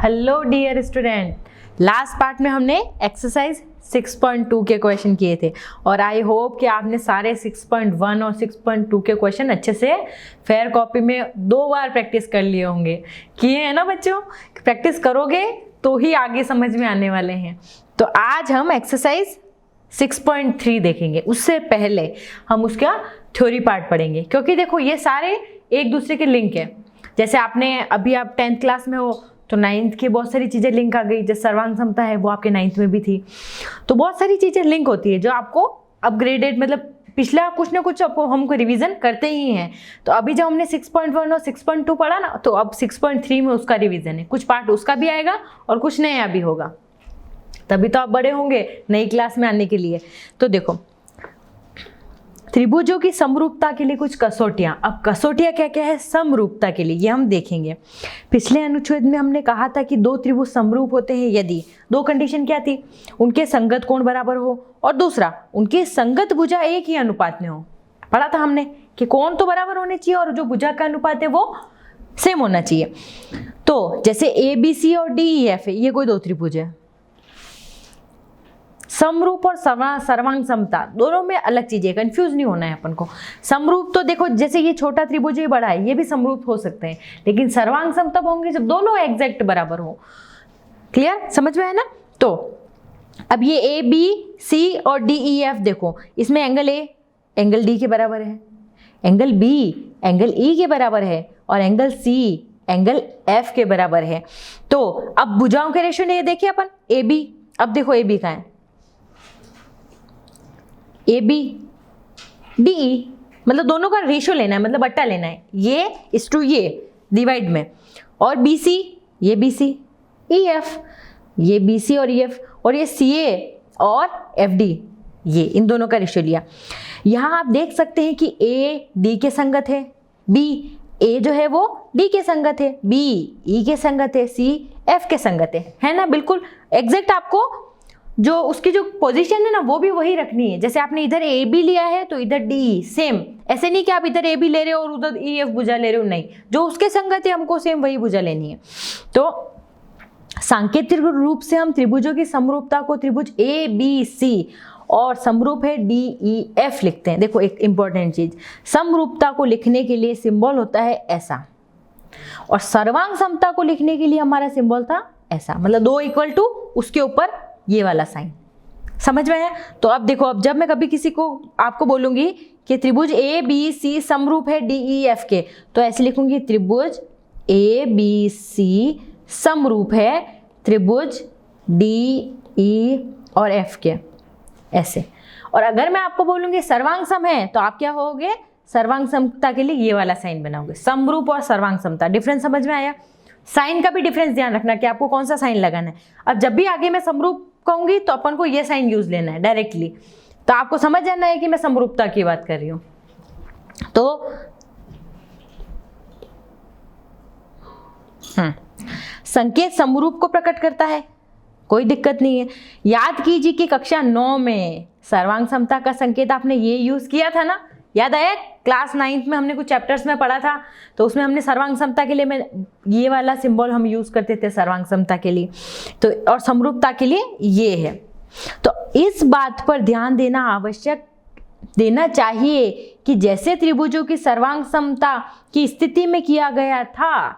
Hello dear student, last part में हमने exercise 6.2 के क्वेश्चन किए थे और आई होप कि आपने सारे 6.1 और 6.2 के क्वेश्चन अच्छे से फेयर कॉपी में 2 बार प्रैक्टिस कर लिए होंगे। किए हैं ना बच्चों? प्रैक्टिस करोगे तो ही आगे समझ में आने वाले हैं। तो आज हम एक्सरसाइज 6.3 देखेंगे। उससे पहले हम उसका थ्योरी पार्ट पढ़ेंगे, क्योंकि देखो ये सारे एक दूसरे के लिंक है। जैसे आपने अभी आप 10th क्लास में हो तो 9th की बहुत सारी चीज़ें लिंक आ गई। जैसे सर्वांग क्षमता है वो आपके 9th में भी थी, तो बहुत सारी चीज़ें लिंक होती है जो आपको अपग्रेडेड, मतलब पिछला कुछ ना कुछ आपको हमको रिवीजन करते ही हैं। तो अभी जब हमने 6.1 और 6.2 पढ़ा ना, तो अब 6.3 में उसका रिवीजन है। कुछ पार्ट उसका भी आएगा और कुछ नया भी होगा, तभी तो आप बड़े होंगे नई क्लास में आने के लिए। तो देखो, त्रिभुजों की समरूपता के लिए कुछ कसौटियां। अब कसौटियां क्या क्या है समरूपता के लिए, ये हम देखेंगे। पिछले अनुच्छेद में हमने कहा था कि 2 त्रिभुज समरूप होते हैं यदि 2 कंडीशन क्या थी, उनके संगत कोण बराबर हो और दूसरा उनकी संगत भुजा एक ही अनुपात में हो। पढ़ा था हमने कि कोण तो बराबर होने चाहिए और जो भुजा का अनुपात है वो सेम होना चाहिए। तो जैसे ABC और DEF है, ये कोई 2 त्रिभुज है। समरूप और सर्वांग समता दोनों में अलग चीजें, कंफ्यूज नहीं होना है अपन को। समरूप तो देखो, जैसे ये छोटा त्रिभुज ये बड़ा है, ये भी समरूप हो सकते हैं, लेकिन सर्वांग सम तब होंगे जब दोनों एग्जैक्ट बराबर हो। क्लियर, समझ में है ना? तो अब ये ABC और DEF देखो, इसमें एंगल A एंगल D के बराबर है, एंगल B एंगल E के बराबर है और एंगल C एंगल F के बराबर है। तो अब भुजाओं के रेशियो ने देखिए अपन AB। अब देखो AB का है AB DE, मतलब दोनों का रेशियो लेना है, मतलब बट्टा लेना है, ये इस टू ये डिवाइड में। और BC ये BC, EF ये BC और EF, और ये CA और FD ये इन दोनों का रेशियो लिया। यहाँ आप देख सकते हैं कि A D के संगत है, B A जो है वो D के संगत है, B E के संगत है, C F के संगत है ना? बिल्कुल एग्जैक्ट आपको जो उसकी जो पोजीशन है ना वो भी वही रखनी है। जैसे आपने इधर AB लिया है तो इधर DE सेम, ऐसे नहीं कि आप इधर AB ले रहे हो और उधर EF भुजा ले रहे हो, नहीं, जो उसके संगत है हमको सेम वही भुजा लेनी है। तो सांकेतिक रूप से हम त्रिभुजों की समरूपता को त्रिभुज ABC और समरूप है DEF लिखते हैं। देखो एक इंपॉर्टेंट चीज, समरूपता को लिखने के लिए सिंबल होता है ऐसा, और सर्वांग समता को लिखने के लिए हमारा सिंबल था ऐसा, मतलब 2 इक्वल टू उसके ऊपर ये वाला साइन। समझ में आया? तो अब देखो, अब जब मैं कभी किसी को आपको बोलूंगी कि त्रिभुज ABC समरूप है DEF के, तो ऐसे लिखूंगी त्रिभुज ABC समरूप है त्रिभुज DE और F के, ऐसे। और अगर मैं आपको बोलूंगी सर्वांग सम है, तो आप क्या होगे? सर्वांग समता के लिए ये वाला साइन बनाओगे। समरूप और सर्वांग समता, डिफरेंस समझ में आया? साइन का भी डिफरेंस ध्यान रखना कि आपको कौन सा साइन लगाना है। अब जब भी आगे मैं समरूप कहूंगी तो अपन को ये साइन यूज लेना है डायरेक्टली, तो आपको समझ जाना है कि मैं समरूपता की बात कर रही हूं। तो संकेत समरूप को प्रकट करता है, कोई दिक्कत नहीं है। याद कीजिए कि कक्षा 9 में सर्वांग समता का संकेत आपने ये यूज किया था ना, याद आया? क्लास 9th में हमने कुछ चैप्टर्स में पढ़ा था, तो उसमें हमने सर्वांग समता के लिए मैं ये वाला सिंबल हम यूज करते थे सर्वांग समता के लिए, तो और समरूपता के लिए ये है। तो इस बात पर ध्यान देना चाहिए कि जैसे त्रिभुजों की सर्वांग समता की स्थिति में किया गया था,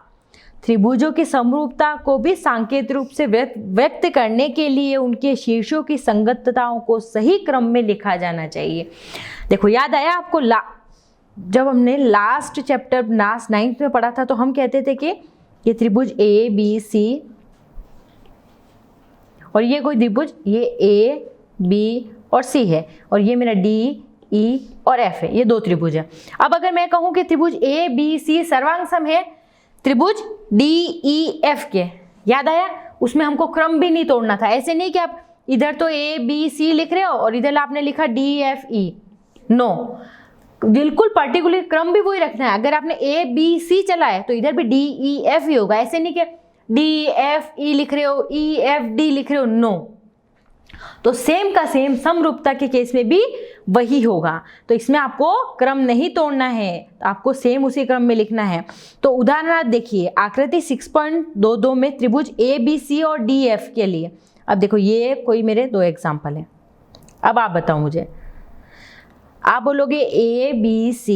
त्रिभुजों की समरूपता को भी सांकेत रूप से व्यक्त करने के लिए उनके शीर्षों की संगतताओं को सही क्रम में लिखा जाना चाहिए। देखो याद आया आपको, जब हमने लास्ट चैप्टर 9th में पढ़ा था, तो हम कहते थे कि ये त्रिभुज ABC और ये कोई त्रिभुज ये A B और C है, और ये मेरा D E और F है, ये 2 त्रिभुज है। अब अगर मैं कहूँ कि त्रिभुज ABC सर्वांग सम है त्रिभुज DEF के, याद आया? उसमें हमको क्रम भी नहीं तोड़ना था। ऐसे नहीं कि आप इधर तो ABC लिख रहे हो और इधर आपने लिखा DFE, नो, बिल्कुल पर्टिकुलर क्रम भी वही रखना है। अगर आपने ABC चला है तो इधर भी DEF ही होगा। ऐसे नहीं कि DFE लिख रहे हो EFD लिख रहे हो, नो। तो सेम का सेम समरूपता के केस में भी वही होगा। तो इसमें आपको क्रम नहीं तोड़ना है, आपको सेम उसी क्रम में लिखना है। तो उदाहरण देखिए, आकृति 6.22 में त्रिभुज ABC और DF के लिए, अब देखो ये कोई मेरे 2 एग्जाम्पल है। अब आप बताओ मुझे, आप बोलोगे ABC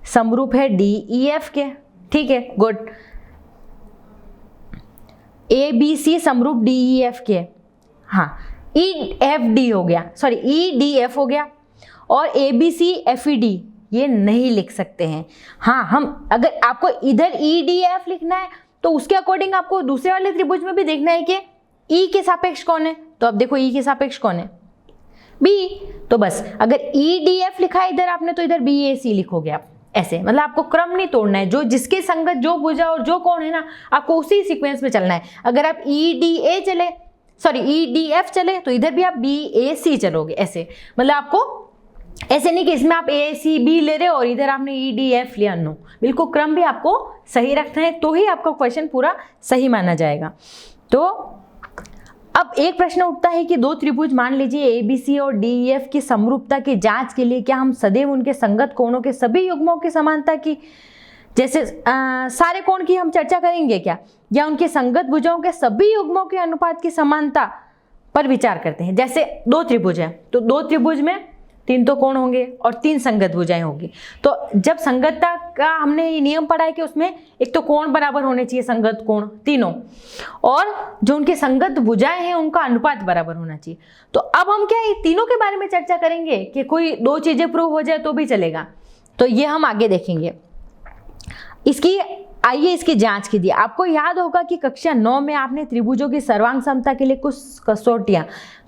समरूप है DEF के, ठीक है, गुड। ABC समरूप DEF के, हाँ, EFD हो गया, सॉरी EDF हो गया, और ABC FED ये नहीं लिख सकते हैं। हाँ, हम अगर आपको इधर EDF लिखना है तो उसके अकॉर्डिंग आपको दूसरे वाले त्रिभुज में भी देखना है कि E के सापेक्ष कौन है। तो अब देखो E के सापेक्ष कौन है, B। तो बस अगर EDF लिखा है इधर आपने तो इधर BAC लिखोगे आप, ऐसे। मतलब आपको क्रम नहीं तोड़ना है, जो जिसके संगत जो भुजा और जो कोण है ना, आपको उसी सीक्वेंस में चलना है। अगर आप EDF चले तो इधर भी आप BAC चलोगे, ऐसे। मतलब आपको ऐसे नहीं कि इसमें आप ACB ले रहे हो और इधर आपने EDF लिया, नो, बिल्कुल क्रम भी आपको सही रखना है, तो ही आपका क्वेश्चन पूरा सही माना जाएगा। तो अब एक प्रश्न उठता है कि 2 त्रिभुज मान लीजिए ABC और DEF की समरूपता की जांच के लिए क्या हम सदैव उनके संगत कोणों के सभी युग्मों की समानता की, जैसे सारे कोण की हम चर्चा करेंगे क्या, या उनके संगत भुजाओं के सभी युग्मों के अनुपात की समानता पर विचार करते हैं। जैसे 2 त्रिभुज है तो 2 त्रिभुज में 3 तो कोण होंगे और 3 संगत भुजाएं होगी। तो जब संगतता का हमने ये नियम पढ़ा है कि उसमें एक तो कोण बराबर होने चाहिए, संगत कोण तीनों, और जो उनके संगत भुजाएं हैं उनका अनुपात बराबर होना चाहिए। तो अब हम क्या ये तीनों के बारे में चर्चा करेंगे कि कोई 2 चीजें प्रूव हो जाए तो भी चलेगा, तो ये हम आगे देखेंगे। आइए इसकी जांच कीजिए। आपको याद होगा कि कक्षा 9 में आपने त्रिभुजों की सर्वांग समता के लिए कुछ कसौटियां,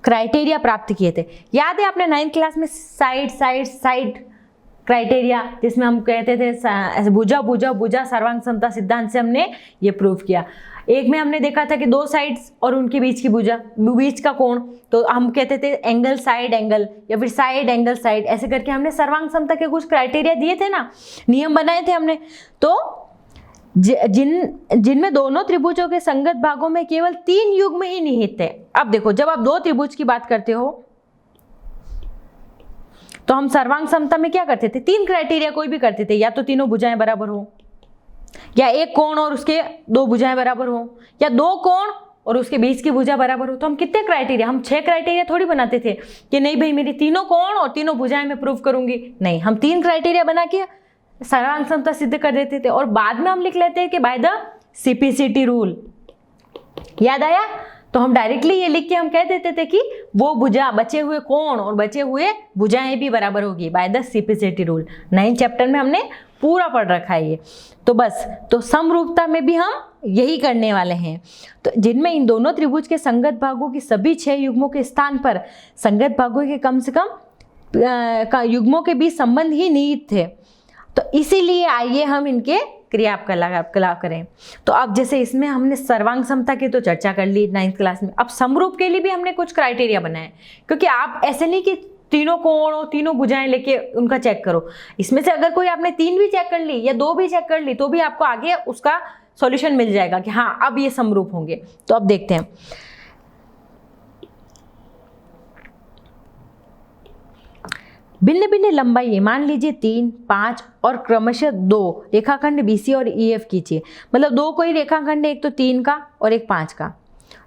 क्राइटेरिया प्राप्त किए थे। याद है आपने 9th क्लास में साइड क्राइटेरिया, जिसमें हम कहते थे भुजा सर्वांग समता सिद्धांत से हमने ये प्रूव किया। एक में हमने देखा था कि 2 साइड्स और उनके बीच की भुजा, बीच का कोण, तो हम कहते थे एंगल साइड एंगल या फिर साइड एंगल साइड, ऐसे करके हमने सर्वांग समता के कुछ क्राइटेरिया दिए थे ना, नियम बनाए थे हमने। तो जिनमें दोनों त्रिभुजों के संगत भागों में केवल 3 युग्म ही निहित है। अब देखो, जब आप 2 त्रिभुज की बात करते हो तो हम सर्वांग समता में क्या करते थे, 3 क्राइटेरिया कोई भी करते थे, या तो तीनों भुजाएं बराबर हो, या एक कोण और उसके 2 भुजाएं बराबर हो, या 2 कोण और उसके बीच की भुजा बराबर हो। तो हम कितने क्राइटेरिया, हम 6 क्राइटेरिया थोड़ी बनाते थे कि नहीं भाई मेरी तीनों कोण और तीनों भुजाएं मैं प्रूव करूंगी, नहीं, हम 3 क्राइटेरिया बना के सर्वांग समता सिद्ध कर देते थे, और बाद में हम लिख लेते हैं कि बाय द CPCT रूल। याद आया? तो हम डायरेक्टली ये लिख के हम कह देते थे कि वो भुजा, बचे हुए कोण और बचे हुए भुजाएं भी बराबर होगी by the CPCT rule. 9th chapter में हमने पूरा पढ़ रखा है ये। तो बस, तो समरूपता में भी हम यही करने वाले हैं। तो जिनमें इन दोनों त्रिभुज के संगत भागों की सभी 6 युग्मों के स्थान पर संगत भागों के कम से कम युग्मों के बीच संबंध ही निहित थे। तो इसीलिए आइए हम इनके क्रियाकलाप करें। तो अब जैसे इसमें हमने सर्वांग समता की तो चर्चा कर ली 9th क्लास में, अब समरूप के लिए भी हमने कुछ क्राइटेरिया बनाए, क्योंकि आप ऐसे नहीं कि तीनों कोण और तीनों भुजाएं लेके उनका चेक करो। इसमें से अगर कोई आपने 3 भी चेक कर ली या 2 भी चेक कर ली तो भी आपको आगे उसका सॉल्यूशन मिल जाएगा कि हाँ अब ये समरूप होंगे। तो अब देखते हैं, भिन्न भिन्न लंबाई, मान लीजिए 3, 5 और क्रमशः 2 रेखाखंड BC और EF खींचिए। मतलब 2 कोई रेखाखंड, एक तो 3 का और एक 5 का,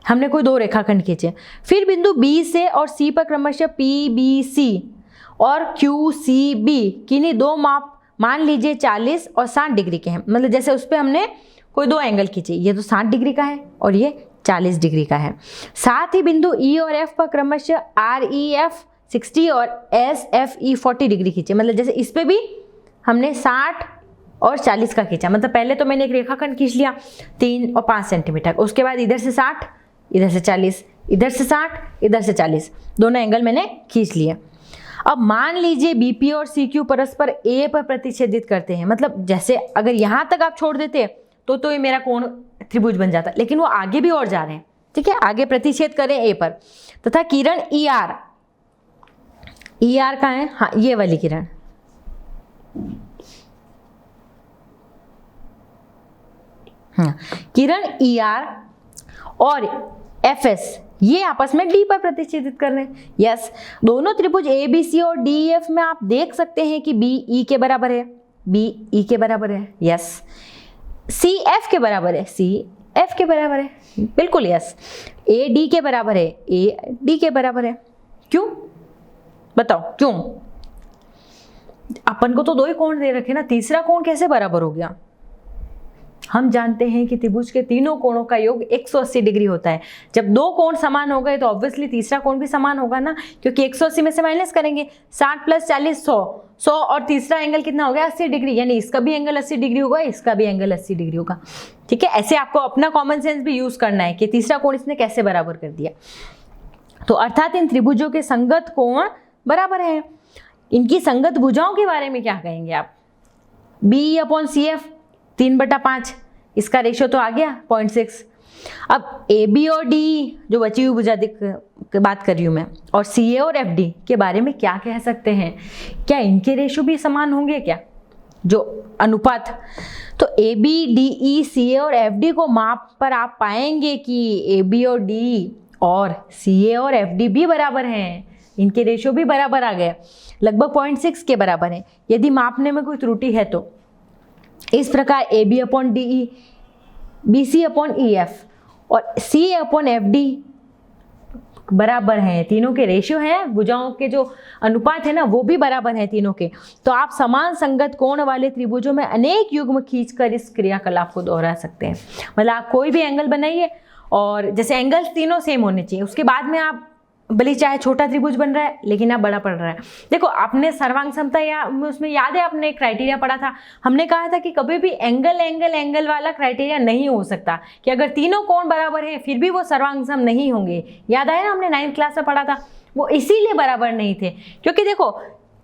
हमने कोई 2 रेखाखंड खींचे। फिर बिंदु B से और C पर क्रमशः PBC और QCB किन्हीं 2 माप मान लीजिए 40 और 60 डिग्री के हैं। मतलब जैसे उस पर हमने कोई 2 एंगल खींचे, ये तो 60 डिग्री का है और ये 40 डिग्री का है। साथ ही बिंदु E और F पर क्रमशः REF 60 और SFE 40 डिग्री खींचे। मतलब जैसे इस पे भी हमने 60 और 40 का खींचा। मतलब पहले तो मैंने एक रेखाखंड खींच लिया 3 और 5 सेंटीमीटर, उसके बाद इधर से 60, इधर से 40, इधर से 60, इधर से 40, दोनों एंगल मैंने खींच लिए। अब मान लीजिए BP और CQ परस्पर A पर प्रतिच्छेदित करते हैं। मतलब जैसे अगर यहाँ तक आप छोड़ देते तो ये मेरा कोण त्रिभुज बन जाता, लेकिन वो आगे भी और जा रहे हैं, ठीक है, आगे प्रतिच्छेद करें A पर। तथा किरण ER का है, हाँ ये वाली किरण, हाँ किरण ER और FS ये आपस में डी पर प्रतिच्छेदित कर रहे हैं। यस, दोनों त्रिभुज ए बी सी और डी ई एफ में आप देख सकते हैं कि बी ई के बराबर है, बी ई के बराबर है। यस, सी एफ के बराबर है, सी एफ के बराबर है, बिल्कुल यस। ए डी के बराबर है, ए डी के बराबर है। क्यों बताओ क्यों? अपन को तो दो ही कोण दे रखे ना, तीसरा कोण कैसे बराबर हो गया? हम जानते हैं कि त्रिभुज के तीनों कोणों का योग 180 डिग्री होता है। जब दो कोण समान हो गए तो ऑब्वियसली तीसरा कोण भी समान होगा ना, क्योंकि 180 में से माइनस करेंगे, 60 + 40 100 और तीसरा एंगल कितना हो गया 80 डिग्री, यानी इसका भी एंगल 80 डिग्री होगा, इसका भी एंगल 80 डिग्री होगा। ठीक है, ऐसे आपको अपना कॉमन सेंस भी यूज करना है कि तीसरा कोण इसने कैसे बराबर कर दिया। तो अर्थात इन त्रिभुजों के संगत कोण बराबर है। इनकी संगत भुजाओं के बारे में क्या कहेंगे आप? BE/CF 3/5, इसका रेशियो तो आ गया 0.6। अब AB और DE जो बची हुई भुजा बात कर रही हूँ मैं, और CA और FD के बारे में क्या कह सकते हैं? क्या इनके रेशियो भी समान होंगे क्या, जो अनुपात? तो AB, DE, CA और FD को माप पर आप पाएंगे कि AB और DE और CA और FD भी बराबर हैं, इनके रेशियो भी बराबर आ गए, लगभग 0.6 के बराबर है। यदि मापने में कोई त्रुटि है तो इस प्रकार AB/DE, BC/EF और CA/FD बराबर हैं, तीनों के रेशियो हैं, भुजाओं के जो अनुपात है ना वो भी बराबर हैं तीनों के। तो आप समान संगत कोण वाले त्रिभुजों में अनेक युग्म खींचकर इस क्रियाकलाप को दोहरा सकते हैं। मतलब आप कोई भी एंगल बनाइए और जैसे एंगल्स तीनों सेम होने चाहिए, उसके बाद में आप भले चाहे छोटा त्रिभुज बन रहा है लेकिन आप बड़ा पड़ रहा है। देखो आपने सर्वांग समता या उसमें याद है आपने क्राइटेरिया पढ़ा था, हमने कहा था कि कभी भी एंगल वाला क्राइटेरिया नहीं हो सकता, कि अगर तीनों कोण बराबर है फिर भी वो सर्वांग सम नहीं होंगे। याद आया ना, हमने 9th क्लास में पढ़ा था। वो इसीलिए बराबर नहीं थे क्योंकि देखो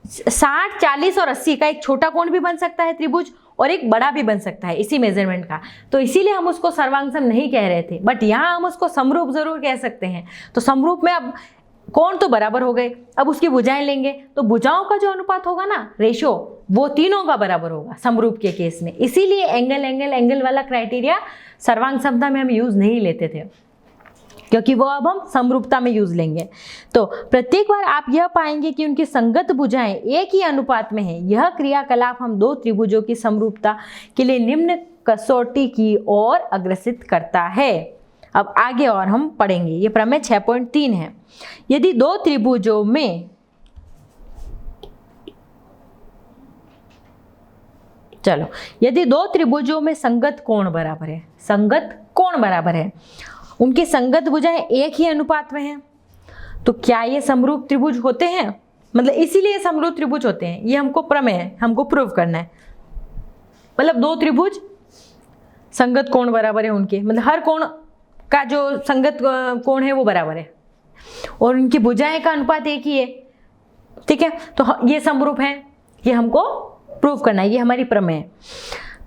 60, 40 और 80 का एक छोटा कोण भी बन सकता है त्रिभुज और एक बड़ा भी बन सकता है इसी मेजरमेंट का, तो इसीलिए हम उसको सर्वांग सम नहीं कह रहे थे। बट यहाँ हम उसको समरूप जरूर कह सकते हैं। तो समरूप में अब कोण तो बराबर हो गए, अब उसकी भुजाएं लेंगे तो भुजाओं का जो अनुपात होगा ना, रेशो, वो तीनों का बराबर होगा समरूप के केस में। इसीलिए एंगल वाला क्राइटेरिया सर्वांग समता में हम यूज नहीं लेते थे, क्योंकि वो अब हम समरूपता में यूज लेंगे। तो प्रत्येक बार आप यह पाएंगे कि उनकी संगत भुजाएं एक ही अनुपात में है। यह क्रियाकलाप हम दो त्रिभुजों की समरूपता के लिए निम्न कसौटी की ओर अग्रसित करता है। अब आगे और हम पढ़ेंगे, ये प्रमेय 6.3 है। यदि दो त्रिभुजों में यदि दो त्रिभुजों में संगत कोण बराबर है, संगत कोण बराबर है, उनकी संगत भुजाएं एक ही अनुपात में हैं, तो क्या ये समरूप त्रिभुज होते हैं? मतलब इसीलिए समरूप त्रिभुज होते हैं, ये हमको प्रमेय है, हमको प्रूव करना है। मतलब दो त्रिभुज संगत कोण बराबर है उनके, मतलब हर कोण का जो संगत कोण है वो बराबर है और उनकी भुजाएं का अनुपात एक ही है। ठीक है, तो ये समरूप है, ये हमको प्रूव करना है, ये हमारी प्रमेय है।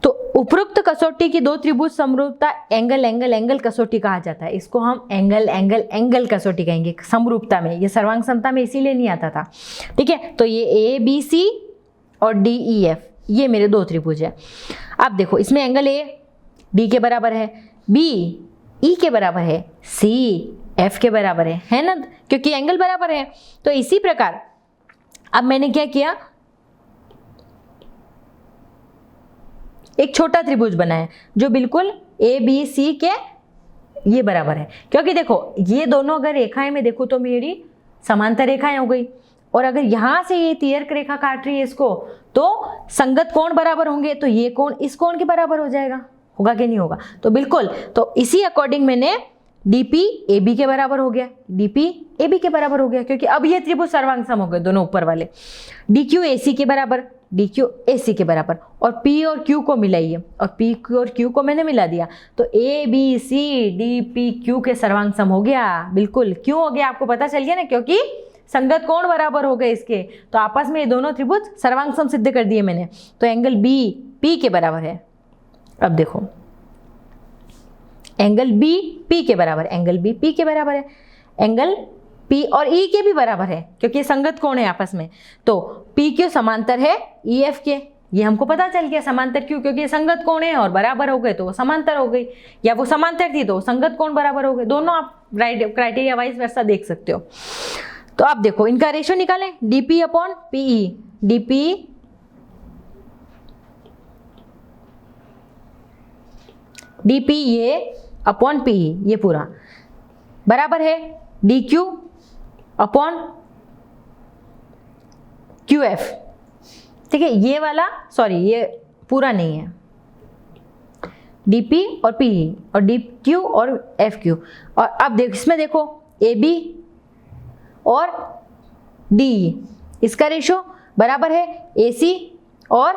तो उपरोक्त कसौटी की दो त्रिभुज समरूपता एंगल कसौटी कहा जाता है। इसको हम एंगल कसौटी कहेंगे समरूपता में, ये सर्वांग समता में इसीलिए नहीं आता था। ठीक है, तो ये ABC और DEF ये मेरे दो त्रिभुज है। अब देखो इसमें एंगल A D के बराबर है, B E के बराबर है, C F के बराबर है ना, क्योंकि एंगल बराबर है। तो इसी प्रकार अब मैंने क्या किया, एक छोटा त्रिभुज बनाया जो बिल्कुल ABC के ये बराबर है, क्योंकि देखो ये दोनों अगर रेखाएं में देखो तो मेरी समांतर रेखाएं हो गई, और अगर यहाँ से ये तिर्यक रेखा काट रही है इसको, तो संगत कोण बराबर होंगे, तो ये कोण इस कोण के बराबर हो जाएगा, होगा कि नहीं होगा? तो बिल्कुल, तो इसी अकॉर्डिंग मैंने DP AB के बराबर हो गया, DP AB के बराबर हो गया, क्योंकि अब ये त्रिभुज सर्वांग सम हो गए दोनों ऊपर वाले। DQ AC के बराबर, DQ AC के बराबर, और P और Q को मिलाइए, और P और Q को मैंने मिला दिया, तो ABC DP Q के सर्वांग सम हो गया। बिल्कुल, क्यों हो गया आपको पता चल गया ना, क्योंकि संगत कोण बराबर हो गए इसके, तो आपस में ये दोनों त्रिभुज सर्वांग सम सिद्ध कर दिए मैंने। तो एंगल B P के बराबर है। अब देखो एंगल B P के बराबर, एंगल B P के बराबर है, एंगल P और E के भी बराबर है, क्योंकि संगत कोण है आपस में। तो PQ समांतर है EF के, ये हमको पता चल गया समांतर क्यों, क्योंकि ये संगत कोण है और बराबर हो गए तो वो समांतर हो गई, या वो समांतर थी तो संगत कोण बराबर हो गए। दोनों आप क्राइटेरिया वाइज वैसा देख सकते हो। तो आप देखो इनका रेशियो निकालें, डीपी अपॉन पीई, डीपी ये अपॉन पीई ये पूरा बराबर है D Q upon Q F. ठीक है, ये वाला सॉरी ये पूरा नहीं है, डीपी और पीई और डी क्यू और एफ क्यू। और अब देखो इसमें देखो ए बी और डी, इसका रेशियो बराबर है ए सी और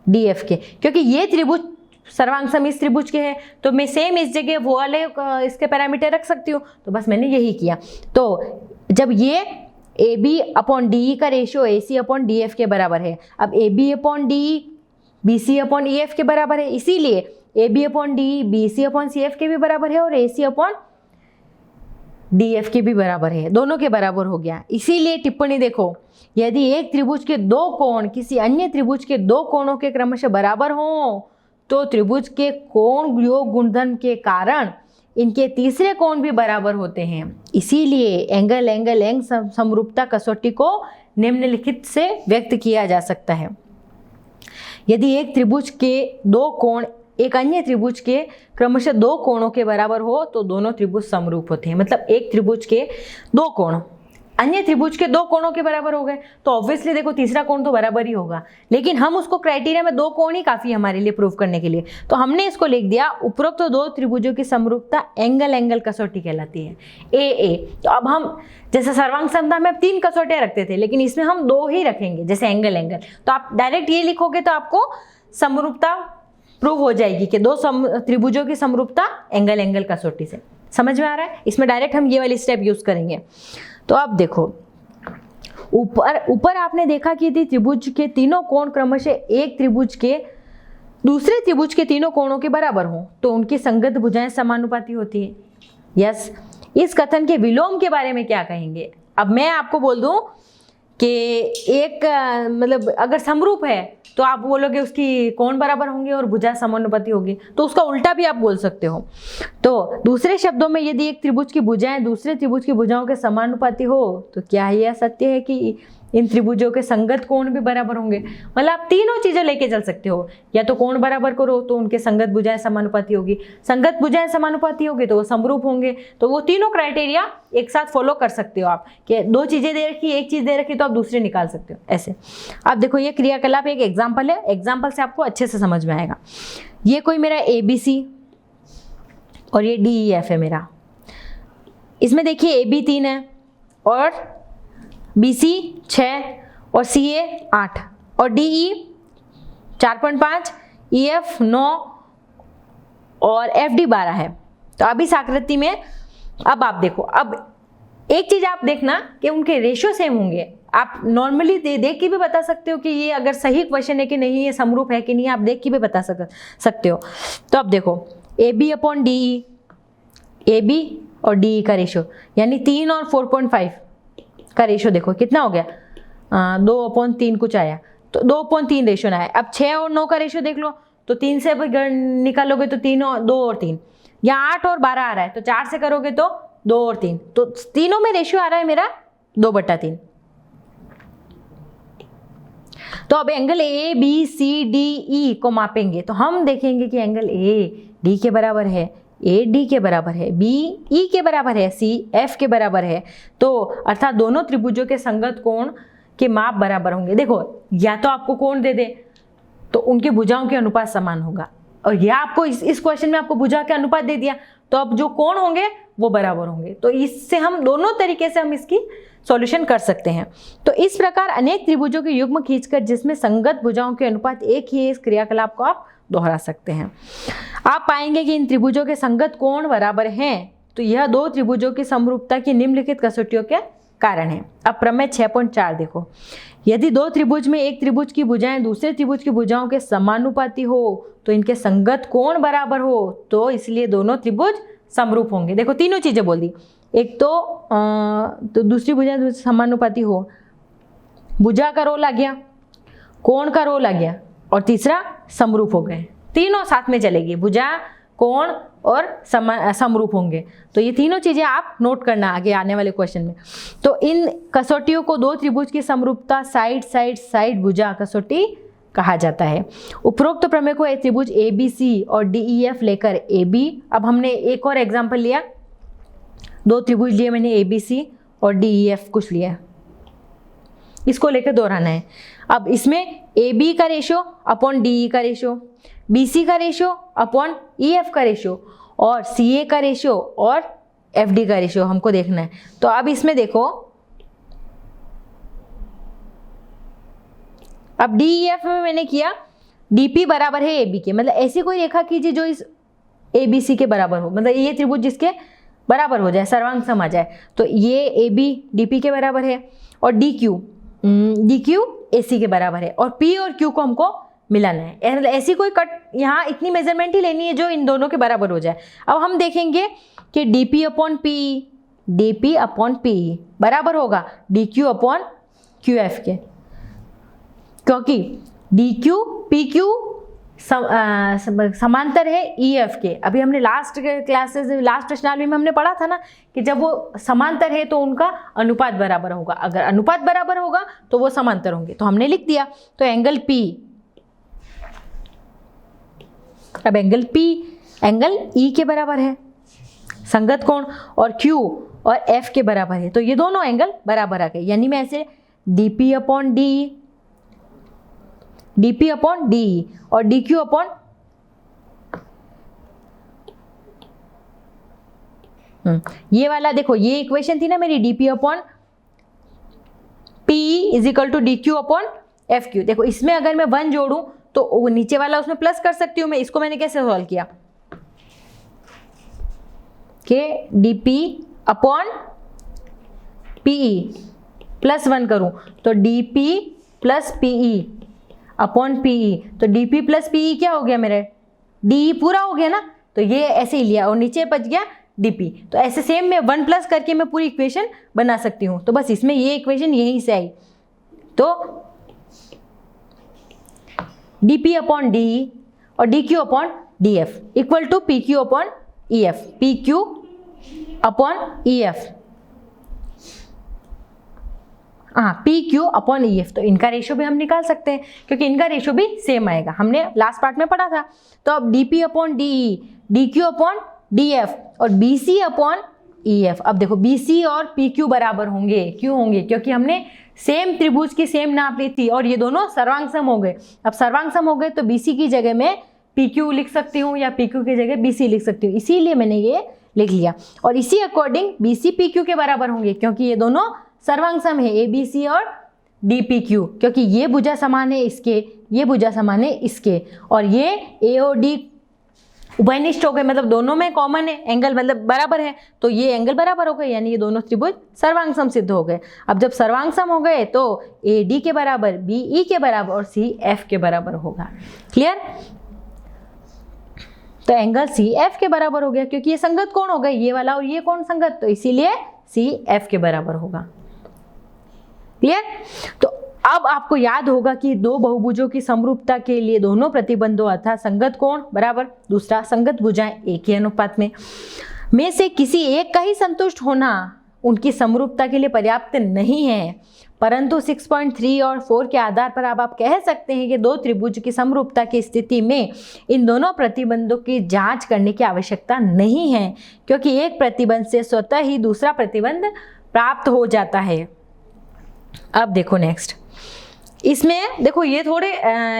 डी एफ के, क्योंकि ये त्रिभुज सर्वांग समिश्र त्रिभुज के हैं तो मैं सेम इस जगह वो वाले इसके पैरामीटर रख सकती हूँ, तो बस मैंने यही किया। तो जब ये ए बी अपॉन डी का ratio A C upon D F के बराबर है, अब A B upon D B C upon E F के बराबर है, इसीलिए A B upon D B C upon C F के भी बराबर है और A C upon D F के भी बराबर है, दोनों के बराबर हो गया। इसीलिए टिप्पणी देखो, यदि एक त्रिभुज के दो कोण किसी अन्य त्रिभुज के दो कोणों के क्रमशः बराबर हों तो त्रिभुज के कोण योग गुणधर्म के कारण इनके तीसरे कोण भी बराबर होते हैं। इसीलिए एंगल एंग समरूपता कसौटी को निम्नलिखित से व्यक्त किया जा सकता है। यदि एक त्रिभुज के दो कोण एक अन्य त्रिभुज के क्रमशः दो कोणों के बराबर हो तो दोनों त्रिभुज समरूप होते हैं। मतलब एक त्रिभुज के दो कोण अन्य त्रिभुज के दो कोणों के बराबर हो गए तो ऑब्वियसली देखो तीसरा कोण तो बराबर ही होगा, लेकिन हम उसको क्राइटेरिया में दो कोण ही काफी हमारे लिए प्रूव करने के लिए, तो हमने इसको लिख दिया उपरोक्त तो दो त्रिभुजों की समरूपता एंगल कसौटी कहलाती है ए। तो अब हम जैसे सर्वांग समता में 3 कसौटियां रखते थे, लेकिन इसमें हम 2 ही रखेंगे जैसे एंगल। तो आप डायरेक्ट ये लिखोगे तो आपको समरूपता प्रूव हो जाएगी कि दो त्रिभुजों की समरूपता एंगल कसौटी से। समझ में आ रहा है? इसमें डायरेक्ट हम ये वाली स्टेप यूज करेंगे। तो अब देखो ऊपर आपने देखा कि यदि त्रिभुज के तीनों कोण क्रमशः एक त्रिभुज के दूसरे त्रिभुज के तीनों कोणों के बराबर हों तो उनकी संगत भुजाएं समानुपाती होती है। यस, इस कथन के विलोम के बारे में क्या कहेंगे? अब मैं आपको बोल दूं कि एक मतलब अगर समरूप है तो आप बोलोगे उसकी कोण बराबर होंगे और भुजा समानुपाती होगी, तो उसका उल्टा भी आप बोल सकते हो। तो दूसरे शब्दों में यदि एक त्रिभुज की भुजाएं दूसरे त्रिभुज की भुजाओं के समानुपाती हो तो क्या यह सत्य है कि इन त्रिभुजों के संगत कोण भी बराबर होंगे? मतलब आप तीनों चीजें लेके चल सकते हो, या तो कोण बराबर करो तो उनके संगत भुजाएं समानुपाती होगी, संगत भुजाएं समानुपाती होगी तो वो समरूप होंगे। तो वो तीनों क्राइटेरिया एक साथ फॉलो कर सकते हो आप कि 2 चीजें दे रखी एक चीज दे रखी तो आप दूसरी निकाल सकते हो ऐसे। अब देखो ये क्रियाकलाप एक एग्जाम्पल है, एग्जाम्पल से आपको अच्छे से समझ में आएगा। ये कोई मेरा ABC और ये DEF है मेरा। इसमें देखिए AB 3 है और BC 6 और CA 8 और DE 4.5, EF 9 और FD 12 है। तो अब इस आकृति में अब आप देखो, अब एक चीज आप देखना कि उनके रेशियो सेम होंगे। आप नॉर्मली देख के भी बता सकते हो कि ये अगर सही क्वेश्चन है कि नहीं, ये समरूप है कि नहीं, आप देख के भी बता सकते हो। तो अब देखो AB अपॉन DE, AB और DE का रेशियो यानी 3 और 4.5 का रेशियो देखो कितना हो गया, 2/3 कुछ आया, तो 2/3 रेशियो ना है। अब 6 और 9 का रेशियो देख लो तो 3 से निकालोगे तो 3 और 2 और 3, यहाँ 8 और 12 आ रहा है तो 4 से करोगे तो 2 और 3, तो तीनों में रेशियो आ रहा है मेरा 2/3। तो अब एंगल ABCDE को मापेंगे तो हम देखेंगे कि एंगल AD के बराबर है, AD के बराबर है, BE के बराबर है, CF के बराबर है। तो अर्थात दोनों त्रिभुजों के संगत कोण के माप बराबर होंगे। देखो या तो आपको कोण दे दे तो उनकी भुजाओं के अनुपात समान होगा, और या आपको इस क्वेश्चन में आपको भुजा के अनुपात दे दिया तो अब जो कोण होंगे वो बराबर होंगे। तो इससे हम दोनों तरीके से हम इसकी सॉल्यूशन कर सकते हैं। तो इस प्रकार अनेक त्रिभुजों के युग्म खींचकर जिसमें संगत भुजाओं के अनुपात एक ही है, इस क्रियाकलाप को आप दोहरा सकते हैं। आप पाएंगे कि इन त्रिभुजों के संगत कोण बराबर हैं तो यह 2 त्रिभुजों की समरूपता की निम्नलिखित कसौटियों के कारण है। अब प्रमेय 6.4 देखो, यदि 2 त्रिभुज में एक त्रिभुज की भुजाएं दूसरे त्रिभुज की भुजाओं के समानुपाती हो तो इनके संगत कोण बराबर हो तो इसलिए दोनों त्रिभुज समरूप होंगे। देखो तीनों चीजें बोल दी, एक तो दूसरी भुजा समानुपाती हो, भुजा का रोल आ गया, कोण का रोल आ गया, और तीसरा समरूप हो गए। तीनों साथ में चलेगी, भुजा, कोण और समरूप होंगे। तो ये तीनों चीजें आप नोट करना आगे आने वाले क्वेश्चन में। तो इन कसौटियों को दो त्रिभुज की समरूपता साइड साइड साइड भुजा कसौटी कहा जाता है। उपरोक्त प्रमेय को एक त्रिभुज ABC और DEF लेकर AB, अब हमने एक और एग्जांपल लिया, दो त्रिभुज लिए मैंने ABC और DEF कुछ लिया, इसको लेकर दोहराना है। अब इसमें AB का रेशो अपॉन DE का रेशो, BC का रेशो अपॉन EF का रेशो और CA का रेशो और FD का रेशो हमको देखना है। तो अब इसमें देखो, अब DEF में मैंने किया DP बराबर है AB के, मतलब ऐसी कोई रेखा कीजिए जो इस ABC के बराबर हो, मतलब ये त्रिभुज जिसके बराबर हो जाए, सर्वांग सम आ जाए। तो ये AB DP के बराबर है और DQ AC के बराबर है और P और Q को हमको मिलाना है। ऐसी कोई कट, यहाँ इतनी मेजरमेंट ही लेनी है जो इन दोनों के बराबर हो जाए। अब हम देखेंगे कि DP अपॉन PE बराबर होगा DQ अपॉन QF के, क्योंकि DQ PQ समांतर है EF के। अभी हमने लास्ट प्रश्नावली में हमने पढ़ा था ना कि जब वो समांतर है तो उनका अनुपात बराबर होगा, अगर अनुपात बराबर होगा तो वो समांतर होंगे। तो हमने लिख दिया, तो एंगल P, अब एंगल P एंगल E के बराबर है, संगत कोण, और Q और F के बराबर है। तो ये दोनों एंगल बराबर आ गए, यानी मैं ऐसे DP अपॉन DE और DQ अपॉन ये वाला देखो, ये इक्वेशन थी ना मेरी DP upon PE is equal to DQ upon FQ। देखो इसमें अगर मैं 1 जोड़ूं तो वो नीचे वाला उसमें प्लस कर सकती हूँ मैं। इसको मैंने कैसे सॉल्व किया कि DP अपॉन PE प्लस 1 करूं तो DP plus PE upon PE, तो DP प्लस PE क्या हो गया मेरे, DE पूरा हो गया ना। तो ये ऐसे ही लिया और नीचे बच गया DP। तो ऐसे सेम में 1 प्लस करके मैं पूरी इक्वेशन बना सकती हूँ। तो बस इसमें ये इक्वेशन यहीं से आई, तो DP अपॉन DE और DQ upon DF equal to PQ upon EF, PQ upon EF, हाँ PQ अपॉन EF। तो इनका रेशो भी हम निकाल सकते हैं क्योंकि इनका रेशो भी सेम आएगा, हमने लास्ट पार्ट में पढ़ा था। तो अब DP upon DE, DQ upon DF और BC अपॉन EF। अब देखो BC और PQ बराबर होंगे, क्यों होंगे, क्योंकि हमने सेम त्रिभुज की सेम नाप ली थी और ये दोनों सर्वांग सम हो गए। अब सर्वांग सम हो गए तो BC की जगह में PQ लिख सकती हूँ या PQ की जगह BC लिख सकती हूँ, इसीलिए मैंने ये लिख लिया। और इसी अकॉर्डिंग BC PQ के बराबर होंगे क्योंकि ये दोनों सर्वांग सम है, ABC और DPQ, क्योंकि ये भुजा समान है इसके, ये भुजा समान है इसके, और ये A और D उभयनिष्ठ हो गए, मतलब दोनों में कॉमन है एंगल, मतलब बराबर है। तो ये एंगल बराबर हो गए, यानी ये दोनों त्रिभुज सर्वांग सम सिद्ध हो गए। अब जब सर्वांग सम हो गए तो AD के बराबर BE के बराबर और CF के बराबर होगा। क्लियर? तो एंगल CF के बराबर हो गया क्योंकि ये संगत कोण हो गए, ये वाला और ये कोण संगत, तो इसीलिए CF के बराबर होगा। क्लियर? तो अब आपको याद होगा कि दो बहुभुजों की समरूपता के लिए दोनों प्रतिबंधों अर्थात संगत कोण बराबर, दूसरा संगत भुजाएं एक ही अनुपात में से किसी एक का ही संतुष्ट होना उनकी समरूपता के लिए पर्याप्त नहीं है, परंतु 6.3 और 4 के आधार पर अब आप कह सकते हैं कि दो त्रिभुज की समरूपता की स्थिति में इन दोनों प्रतिबंधों की जांच करने की आवश्यकता नहीं है, क्योंकि एक प्रतिबंध से स्वतः ही दूसरा प्रतिबंध प्राप्त हो जाता है। अब देखो नेक्स्ट, इसमें देखो ये थोड़े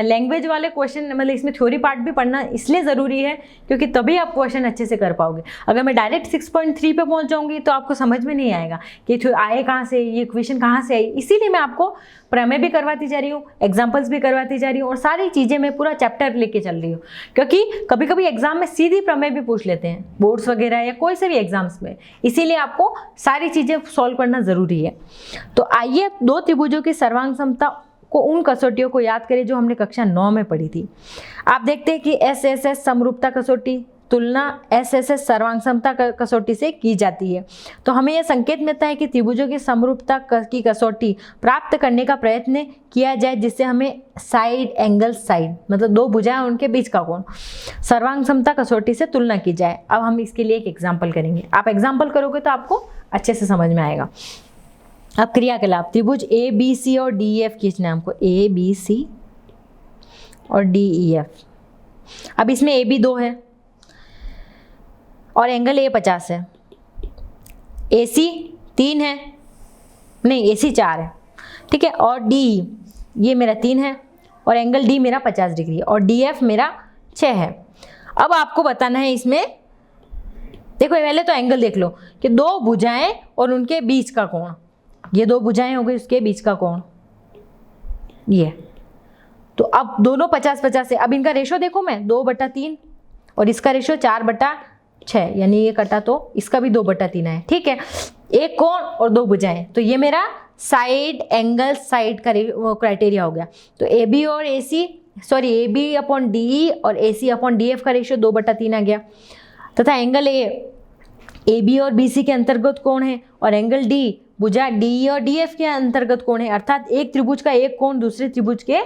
लैंग्वेज वाले क्वेश्चन, मतलब इसमें थ्योरी पार्ट भी पढ़ना इसलिए ज़रूरी है क्योंकि तभी आप क्वेश्चन अच्छे से कर पाओगे। अगर मैं डायरेक्ट 6.3 पे पहुंच जाऊंगी तो आपको समझ में नहीं आएगा कि आए कहाँ से, ये इक्वेशन कहाँ से आई। इसीलिए मैं आपको प्रमेय भी करवाती जा रही हूँ, एग्जाम्पल्स भी करवाती जा रही हूँ और सारी चीज़ें मैं पूरा चैप्टर लेके चल रही हूँ, क्योंकि कभी कभी एग्जाम में सीधी प्रमेय भी पूछ लेते हैं, बोर्ड्स वगैरह या कोई से भी एग्जाम्स में, इसीलिए आपको सारी चीज़ें सॉल्व करना ज़रूरी है। तो आइए दो त्रिभुजों की सर्वांग समता को उन कसौटियों को याद करें जो हमने कक्षा 9 में पढ़ी थी। आप देखते हैं कि SSS समरूपता कसौटी, तुलना SSS सर्वांग समता कसौटी से की जाती है। तो हमें यह संकेत मिलता है कि त्रिभुजों की समरूपता की कसौटी प्राप्त करने का प्रयत्न किया जाए, जिससे हमें साइड एंगल साइड मतलब दो भुजाएं उनके बीच का कोण सर्वांग समता कसौटी से तुलना की जाए। अब हम इसके लिए एक एग्जाम्पल करेंगे। आप एग्जाम्पल करोगे तो आपको अच्छे से समझ में आएगा। अब क्रियाकलाप, त्रिभुज ABC और DEF खींचना है हमको, ABC और DEF। अब इसमें AB 2 है और एंगल A 50 है, AC 3 है, नहीं AC 4 है, ठीक है, और DE ये मेरा 3 है और एंगल D मेरा 50 डिग्री है और DF मेरा 6 है। अब आपको बताना है इसमें, देखो पहले तो एंगल देख लो कि दो भुजाएं और उनके बीच का कोण, ये दो भुजाएं हो गई, उसके बीच का कोण ये। तो अब दोनों 50-50 है। अब इनका रेशो देखो मैं 2/3 और इसका रेशो 4/6, यानी ये कटा तो इसका भी 2/3 है, ठीक है। एक कोण और दो भुजाएं, तो ये मेरा साइड एंगल साइड का क्राइटेरिया हो गया। तो AB और AC AB/DE और AC/DF का रेशो 2/3 आ गया। तथा एंगल AB और BC के अंतर्गत कोण है और एंगल D भुजा DE और DF के अंतर्गत कोण है, अर्थात एक त्रिभुज का एक कोण दूसरे त्रिभुज के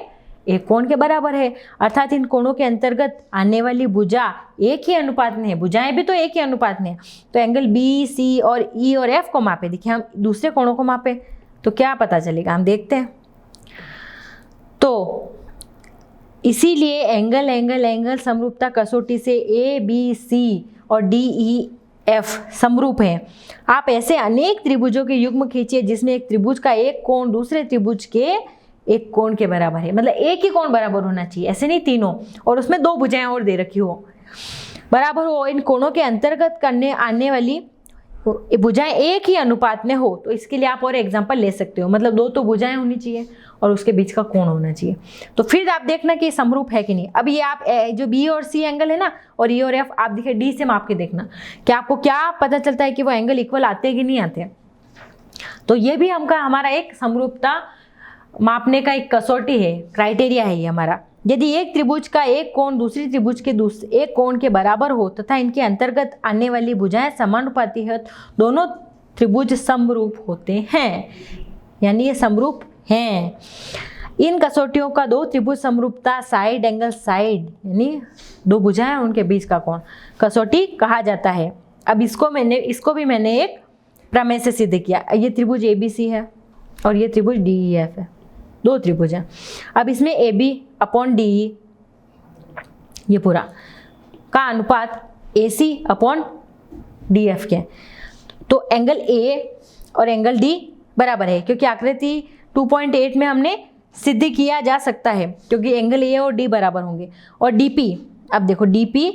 एक कोण के बराबर है, अर्थात इन कोणों के अंतर्गत आने वाली भुजा एक ही अनुपात में है, भुजाएं भी तो एक ही अनुपात में है। तो एंगल B, C और E और F को मापे, देखिए हम दूसरे कोणों को मापे तो क्या पता चलेगा, हम देखते हैं। तो इसीलिए एंगल एंगल एंगल समरूपता कसौटी से ABC और DEF समरूप है। आप ऐसे अनेक त्रिभुजों के युग्म खींचिए जिसमें एक त्रिभुज का एक कोण दूसरे त्रिभुज के एक कोण के बराबर है, मतलब एक ही कोण बराबर होना चाहिए, ऐसे नहीं तीनों, और उसमें दो भुजाएं और दे रखी हो, बराबर हो। इन कोणों के अंतर्गत करने आने वाली भुजाएं एक ही अनुपात में हो। तो इसके लिए आप और एग्जांपल ले सकते हो, मतलब दो तो भुजाएं होनी चाहिए और उसके बीच का कोण होना चाहिए। तो फिर आप देखना कि समरूप है कि नहीं। अब ये आप जो B और C एंगल है ना, और E और F आप देखिए D से माप के देखना कि आपको क्या पता चलता है कि वो एंगल इक्वल आते हैं कि नहीं आते। तो ये भी हमारा एक समरूपता मापने का एक कसौटी है, क्राइटेरिया है ये हमारा। यदि एक त्रिभुज का एक कोण दूसरी त्रिभुज के एक कोण के बराबर हो तथा इनके अंतर्गत आने वाली भुजाएं समानुपाती है, दोनों त्रिभुज समरूप होते हैं, यानी ये समरूप हैं। इन कसौटियों का दो त्रिभुज समरूपता साइड एंगल साइड, यानी दो भुजाएं उनके बीच का कोण कसौटी कहा जाता है। अब इसको भी मैंने एक प्रमेय से सिद्ध किया। ये त्रिभुज ABC है और ये त्रिभुज DEF है, दो त्रिभुज हैं। अब इसमें AB/DE ये पूरा का अनुपात AC/DF के, तो एंगल A और एंगल D बराबर है, क्योंकि आकृति 2.8 में हमने सिद्ध किया जा सकता है, क्योंकि एंगल A और D बराबर होंगे। और DP, अब देखो DP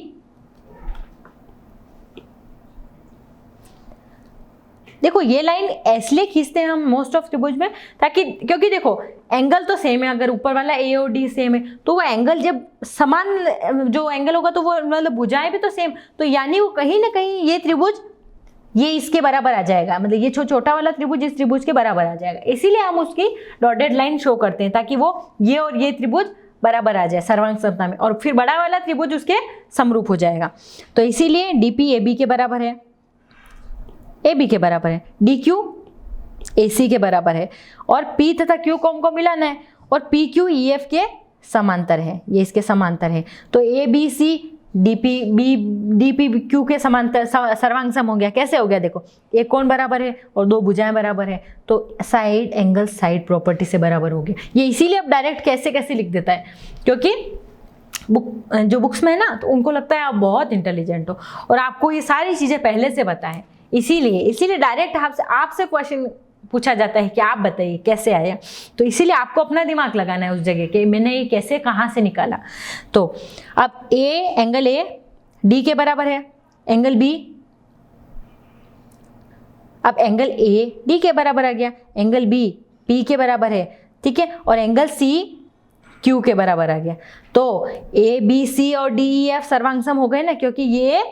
देखो ये लाइन इसलिए खींचते हैं हम मोस्ट ऑफ त्रिभुज में, ताकि क्योंकि देखो एंगल तो सेम है, अगर ऊपर वाला A और D सेम है तो वो एंगल जब समान जो एंगल होगा तो वो मतलब भुजाएं भी तो सेम, तो यानी वो कहीं ना कहीं ये त्रिभुज ये इसके बराबर आ जाएगा, मतलब ये छोटा वाला त्रिभुज इस त्रिभुज के बराबर आ जाएगा। इसीलिए हम उसकी डॉटेड लाइन शो करते हैं ताकि वो ये और ये त्रिभुज बराबर आ जाए सर्वांग समता में, और फिर बड़ा वाला त्रिभुज उसके समरूप हो जाएगा। तो इसीलिए DP AB के बराबर है, AB के बराबर है, DQ AC के बराबर है, और P तथा Q को हमको मिलाना है, और PQ EF के समांतर है, ये इसके समांतर है। तो ABC DP Q के समांतर सर्वांग सम हो गया। कैसे हो गया, देखो एक कोण बराबर है और दो भुजाएं बराबर है, तो साइड एंगल साइड प्रॉपर्टी से बराबर हो गया। ये इसीलिए अब डायरेक्ट कैसे लिख देता है, क्योंकि जो बुक्स में है ना तो उनको लगता है आप बहुत इंटेलिजेंट हो और आपको ये सारी चीज़ें पहले से पता है, इसीलिए डायरेक्ट आपसे क्वेश्चन पूछा जाता है कि आप बताइए कैसे आया। तो इसीलिए आपको अपना दिमाग लगाना है उस जगह कि मैंने ये कैसे कहाँ से निकाला। तो अब एंगल A D के बराबर है, एंगल B, अब एंगल A D के बराबर आ गया, एंगल B P के बराबर है, ठीक है, और एंगल C Q के बराबर आ गया। तो ABC और DEF सर्वांग हो गए ना, क्योंकि ये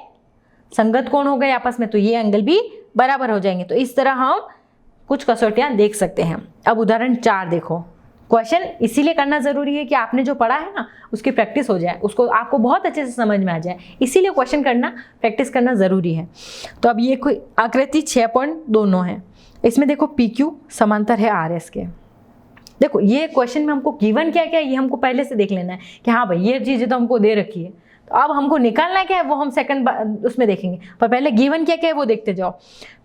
संगत कोण हो गए आपस में, तो ये एंगल भी बराबर हो जाएंगे। तो इस तरह हम कुछ कसौटियां देख सकते हैं। अब उदाहरण 4 देखो, क्वेश्चन इसीलिए करना ज़रूरी है कि आपने जो पढ़ा है ना उसकी प्रैक्टिस हो जाए, उसको आपको बहुत अच्छे से समझ में आ जाए, इसीलिए क्वेश्चन करना, प्रैक्टिस करना ज़रूरी है। तो अब ये कोई आकृति 6.29 है, इसमें देखो PQ समांतर है RS के। देखो ये क्वेश्चन में हमको गिवन क्या क्या है ये हमको पहले से देख लेना है कि हाँ भाई ये चीज़ें तो हमको दे रखी है, तो अब हमको निकालना क्या है वो हम सेकंड उसमें देखेंगे, पर पहले गिवन क्या क्या है वो देखते जाओ।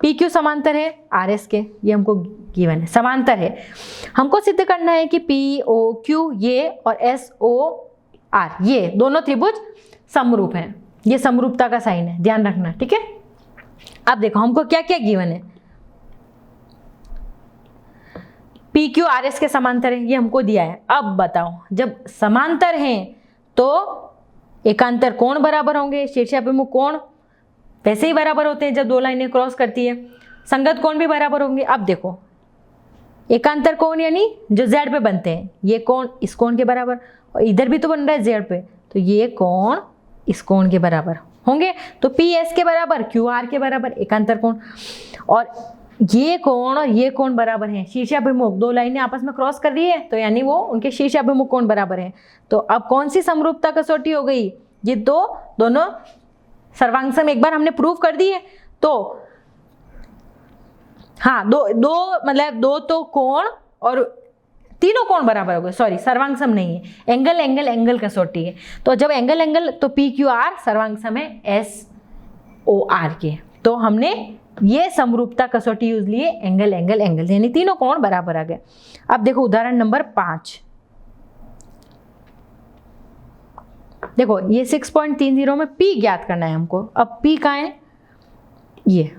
PQ समांतर है RS के, ये हमको गिवन है, समांतर है। हमको सिद्ध करना है कि POQ ये और SOR ये दोनों त्रिभुज समरूप हैं, ये समरूपता का साइन है, ध्यान रखना, ठीक है। अब देखो हमको क्या क्या गिवन है, PQ RS के समांतर है, ये हमको दिया है। अब बताओ जब समांतर हैं तो एकांतर कोण बराबर होंगे, शीर्षाभिमुख कोण वैसे ही बराबर होते हैं जब दो लाइनें क्रॉस करती है, संगत कोण भी बराबर होंगे। अब देखो एकांतर कोण यानी जो Z पे बनते हैं, ये कोण इस कोण के बराबर, और इधर भी तो बन रहा है Z पे, तो ये कोण इस कोण के बराबर होंगे, तो PS के बराबर QR के बराबर एकांतर कोण, और ये कोण और ये कोण बराबर हैं, शीर्षाभिमुख दो लाइनें आपस में क्रॉस कर रही है तो यानी वो उनके शीर्षाभिमुख कोण बराबर हैं। तो अब कौन सी समरूपता कसौटी हो गई, ये दोनों सर्वांगसम एक बार हमने प्रूव कर दी है। तो हाँ मतलब दो तो कोण और तीनों कोण बराबर हो गए, सॉरी सर्वांगसम नहीं है, एंगल एंगल एंगल कसौटी है। तो जब एंगल एंगल तो PQR सर्वांगसम है SOR के, तो हमने ये समरूपता कसौटी यूज लिए एंगल एंगल एंगल, यानी तीनों कोण बराबर आ गए। अब देखो उदाहरण नंबर 5, देखो ये 6.30 में P ज्ञात करना है हमको। अब P कहाँ है, ये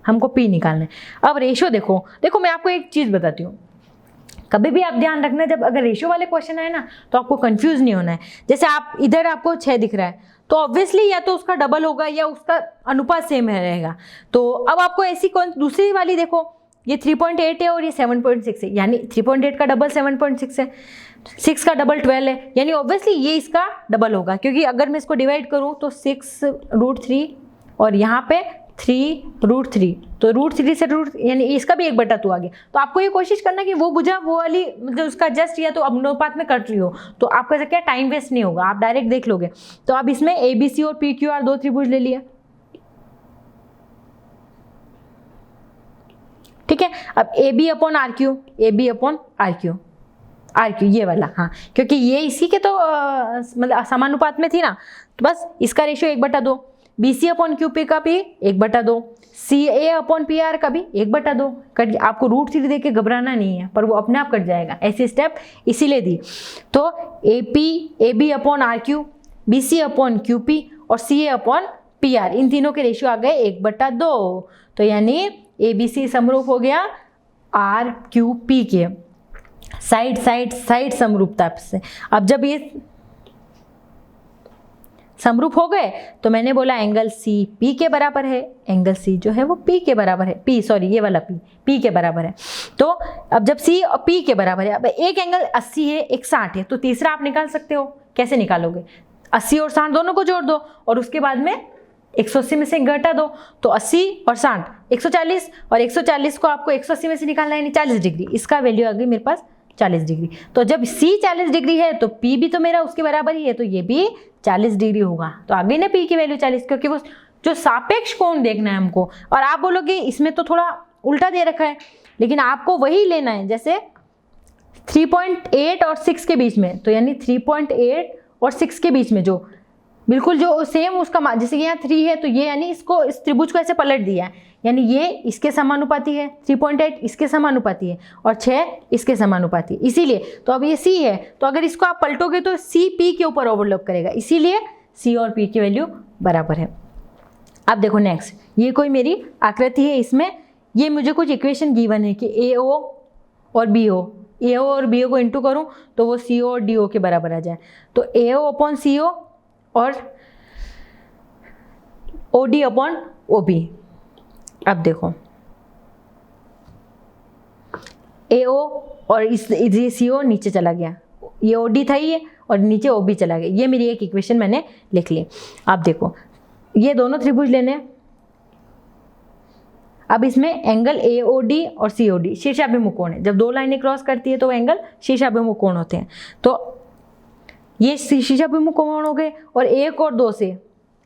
हमको P निकालना है। अब रेशो देखो मैं आपको एक चीज बताती हूँ, कभी भी आप ध्यान रखना जब अगर रेशो वाले क्वेश्चन आए ना तो आपको कंफ्यूज नहीं होना है। जैसे आप इधर आपको 6 दिख रहा है तो ऑब्वियसली या तो उसका डबल होगा या उसका अनुपात सेम रहेगा। तो अब आपको ऐसी कौन दूसरी वाली देखो, ये 3.8 है और ये 7.6 है, यानी 3.8 का डबल 7.6 है, 6 का डबल 12 है, यानी ऑब्वियसली ये इसका डबल होगा, क्योंकि अगर मैं इसको डिवाइड करूँ तो 6√3 और यहाँ पे 3√3, तो √3 से यानी इसका भी 1/2 आ गया। तो आपको ये कोशिश करना कि वो भुजा वो वाली मतलब उसका जस्ट या तो अनुपात में कट रही हो, तो आपका क्या टाइम वेस्ट नहीं होगा, आप डायरेक्ट देख लोगे। तो अब इसमें ABC और PQR दो त्रिभुज ले लिया, ठीक है। अब AB/RQ ये वाला, हाँ क्योंकि ये इसी के तो मतलब समानुपात में थी ना, तो बस इसका रेशियो 1/2, BC/QP का भी 1/2, CA/PR का भी 1/2 कट। आपको √3 दे के घबराना नहीं है, पर वो अपने आप कट जाएगा, ऐसी स्टेप इसीलिए दी। तो AB/RQ, BC/QP और CA/PR इन तीनों के रेशियो आ गए 1/2, तो यानी ABC समरूप हो गया RQP के, साइड समरूपता से। अब जब ये समरूप हो गए तो मैंने बोला एंगल CP के बराबर है, एंगल C जो है वो P के बराबर है, ये वाला P के बराबर है। तो अब जब C और P के बराबर है, अब एक एंगल 80 है एक 60 है, तो तीसरा आप निकाल सकते हो। कैसे निकालोगे, 80 और 60 दोनों को जोड़ दो और उसके बाद में 180 में से घटा दो, तो 80 और 60 140, और 140 को आपको 180 में से निकालना है, यानी 40 डिग्री, इसका वैल्यू आ गई मेरे पास 40 डिग्री। तो जब C 40 डिग्री है तो P भी तो मेरा उसके बराबर ही है, तो ये भी 40 डिग्री होगा। तो आ गई ना P की वैल्यू 40, क्योंकि वो जो सापेक्ष कोण देखना है हमको। और आप बोलोगे इसमें तो थोड़ा उल्टा दे रखा है, लेकिन आपको वही लेना है जैसे 3.8 और 6 के बीच में, तो यानी 3.8 और 6 के बीच में जो बिल्कुल जो सेम उसका, जैसे कि यहाँ 3 है तो ये यानी इसको इस त्रिभुज को ऐसे पलट दिया है, यानी ये इसके समानुपाती है, 3.8 इसके समानुपाती है और 6 इसके समानुपाती है, इसीलिए। तो अब ये C है, तो अगर इसको आप पलटोगे तो C P के ऊपर ओवरलैप करेगा, इसीलिए C और P की वैल्यू बराबर है। अब देखो नेक्स्ट, ये कोई मेरी आकृति है, इसमें ये मुझे कुछ इक्वेशन गिवन है कि AO और BO, AO और BO को इंटू करूँ तो वो CO और DO के बराबर आ जाए। तो AO/CO और OD/OB। अब देखो AO और इस CO नीचे चला गया, ये OD था ये, और नीचे OB चला गया, ये मेरी एक इक्वेशन मैंने लिख ली। अब देखो ये दोनों त्रिभुज लेने, अब इसमें एंगल AOD और COD शीर्षाभिमुख कोण है। जब दो लाइनें क्रॉस करती है तो एंगल शीर्षाभिमुख कोण होते हैं। तो ये शीर्षाभिमुख कोण हो गए। और 1 और 2 से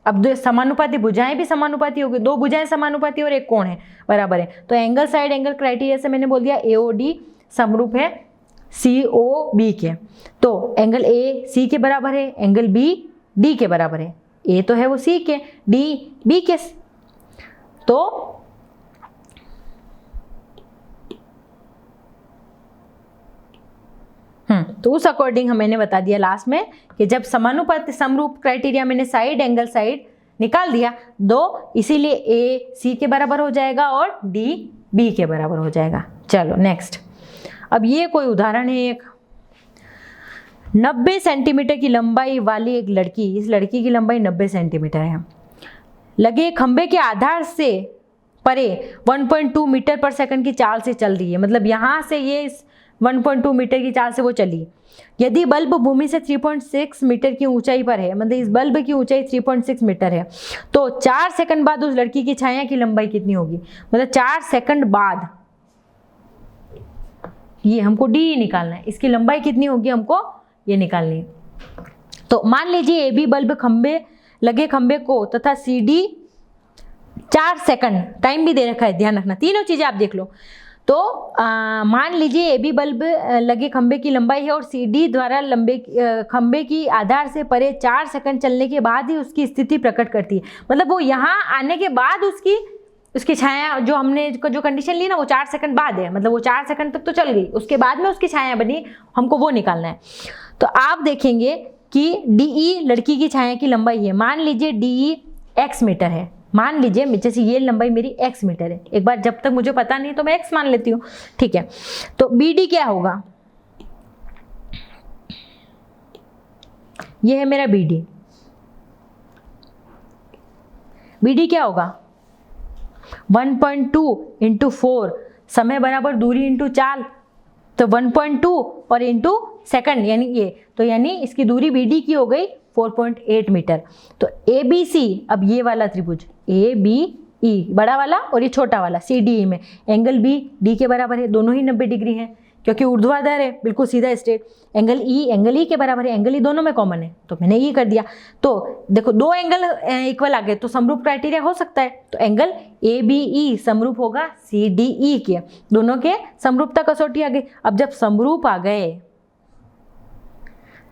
अब दो समानुपाती भुजाएं भी समानुपाती होगी, दो भुजाएं समानुपाती और एक कोण है बराबर है। तो एंगल साइड एंगल क्राइटेरिया से मैंने बोल दिया AOD समरूप है COB के। तो एंगल A C के बराबर है, एंगल B D के बराबर है। A तो है वो C के, D B के। तो उस अकॉर्डिंग मैंने बता दिया लास्ट में कि जब समानुपाती समरूप क्राइटेरिया मैंने साइड एंगल साइड निकाल दिया दो, इसीलिए A C के बराबर हो जाएगा और D B के बराबर हो जाएगा। चलो नेक्स्ट। अब ये कोई उदाहरण है, एक 90 सेंटीमीटर की लंबाई वाली एक लड़की, इस लड़की की लंबाई 90 सेंटीमीटर है, लगे खंबे के आधार से परे 1.2 मीटर पर सेकंड की चाल से चल रही है। मतलब यहाँ से ये 1.2 मीटर की चाल से वो चली। यदि बल्ब भूमि से 3.6 मीटर की ऊंचाई पर है, मतलब इस बल्ब की ऊंचाई 3.6 मीटर है, तो 4 सेकंड बाद उस लड़की की छाया की लंबाई कितनी होगी। मतलब 4 सेकंड बाद ये हमको D निकालना है, इसकी लंबाई कितनी होगी हमको ये निकालनी है। तो मान लीजिए AB बल्ब खंबे लगे खंबे को तथा CD 4 सेकंड टाइम भी दे रखा है, ध्यान रखना तीनों चीजें आप देख लो। तो मान लीजिए AB बल्ब लगे खंबे की लंबाई है और CD द्वारा लंबे खंबे की आधार से परे 4 सेकंड चलने के बाद ही उसकी स्थिति प्रकट करती है। मतलब वो यहाँ आने के बाद उसकी छाया जो हमने जो कंडीशन ली ना वो 4 सेकंड बाद है, मतलब वो 4 सेकंड तक तो चल गई, उसके बाद में उसकी छाया बनी, हमको वो निकालना है। तो आप देखेंगे कि DE लड़की की छाया की लंबाई है। मान लीजिए DE x मीटर है, मान लीजिए जैसे ये लंबाई मेरी x मीटर है, एक बार जब तक मुझे पता नहीं तो मैं x मान लेती हूँ, ठीक है। तो BD क्या होगा, ये है मेरा BD। BD क्या होगा 1.2 इंटू 4, समय बराबर दूरी इंटू चाल, तो 1.2 और इंटू सेकंड यानी ये, तो यानी इसकी दूरी BD की हो गई 4.8 मीटर। तो ABC, अब ये वाला त्रिभुज ABE बड़ा वाला और ये छोटा वाला CDE में एंगल B D के बराबर है, दोनों ही 90 डिग्री हैं क्योंकि ऊर्ध्वाधर है, बिल्कुल सीधा स्ट्रेट। एंगल E के बराबर है, एंगल E दोनों में कॉमन है तो मैंने ये कर दिया। तो देखो दो एंगल इक्वल आ गए तो समरूप क्राइटेरिया हो सकता है। तो एंगल ABE समरूप होगा CDE के, दोनों के समरूपता कसौटी आ गई। अब जब समरूप आ गए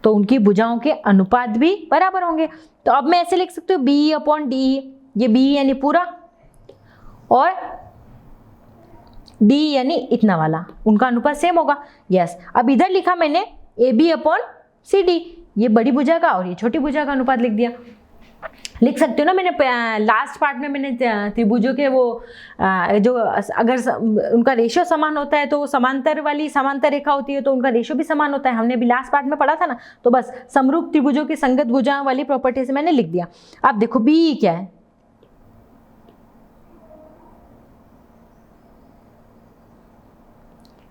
तो उनकी भुजाओं के अनुपात भी बराबर होंगे। तो अब मैं ऐसे लिख सकती हूँ BE/DE, ये BE यानी पूरा और D यानी इतना वाला, उनका अनुपात सेम होगा। यस, अब इधर लिखा मैंने AB/CD, ये बड़ी भुजा का और ये छोटी भुजा का अनुपात लिख दिया। लिख सकते हो ना, मैंने लास्ट पार्ट में मैंने त्रिभुजों के वो जो अगर उनका रेशियो समान होता है तो वो समांतर वाली समांतर रेखा होती है तो उनका रेशियो भी समान होता है, हमने भी लास्ट पार्ट में पढ़ा था ना। तो बस समरूप त्रिभुजों की संगत भुजाओं वाली प्रॉपर्टी से मैंने लिख दिया। अब देखो BE क्या है,